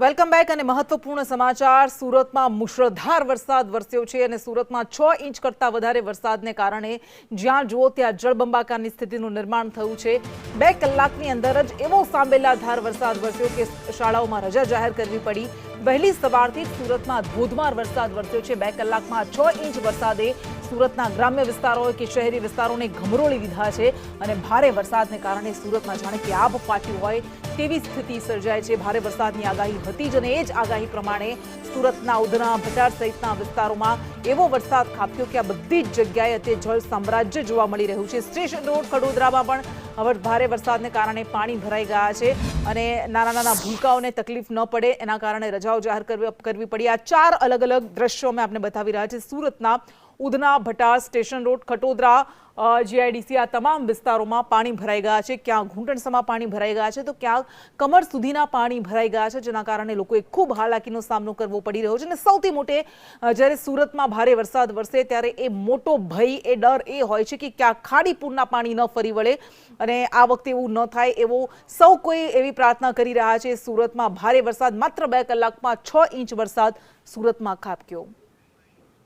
Welcome back અને મહત્વપૂર્ણ સમાચાર સુરતમાં મુશળધાર વરસાદ વરસ્યો છે અને સુરતમાં 6 ઇંચ કરતાં વધારે વરસાદને કારણે જ્યાં જુઓ ત્યાં જળબંબાકારની સ્થિતિનું નિર્માણ થયું છે। 2 કલાકની અંદર જ એવો સાંબેલાધાર વરસાદ વરસ્યો કે શાળાઓમાં રજા જાહેર કરવી પડી। વહેલી સવારથી સુરતમાં ધોધમાર વરસાદ વરસ્યો છે। 2 કલાકમાં 6 ઇંચ વરસાદે સુરતના ગ્રામ્ય વિસ્તારો કે શહેરી વિસ્તારોને ઘમરોળી દીધા છે અને ભારે વરસાદને કારણે સુરતમાં જાણે કે આભ ફાટ્યું હોય તેવી સ્થિતિ સર્જાય છે। ભારે વરસાદની આગાહી હતી જ અને એ જ આગાહી પ્રમાણે સુરતના ઉધના ભટાર સહિતના વિસ્તારોમાં એવો વરસાદ ખાબક્યો કે આ બધી જ જગ્યાએ અત્યારે જળ સામ્રાજ્ય જોવા મળી રહ્યું છે। સ્ટેશન રોડ ખડોદરામાં પણ ભારે વરસાદને કારણે પાણી ભરાઈ ગયા છે અને નાના ભૂલકાઓને તકલીફ ન પડે એના કારણે રજાઓ જાહેર કરવી પડી। આ 4 અલગ અલગ દ્રશ્યો અમે આપને બતાવી રહ્યા છીએ। સુરતના Udhna Bhatar station road Khatodara GIDC આ તમામ વિસ્તારોમાં પાણી ભરાઈ ગયા છે। ક્યાં ઘૂંટણસમાં પાણી ભરાઈ ગયા છે તો ક્યાં કમર સુધીના પાણી ભરાઈ ગયા છે, જેના કારણે લોકોએ ખૂબ હાલાકીનો સામનો કરવો પડી રહ્યો છે। અને સૌથી મોટે જ્યારે સુરતમાં ભારે વરસાદ વરસે ત્યારે એ મોટો ભય એ ડર એ હોય છે કે ક્યાં ખાડીપુરના પાણી ન ફરી વળે અને આ વખતે એવું ન થાય એવો સૌ કોઈ એવી પ્રાર્થના કરી રહ્યા છે। સુરતમાં ભારે વરસાદ માત્ર 2 કલાકમાં 6 ઇંચ વરસાદ સુરતમાં ખાબક્યો।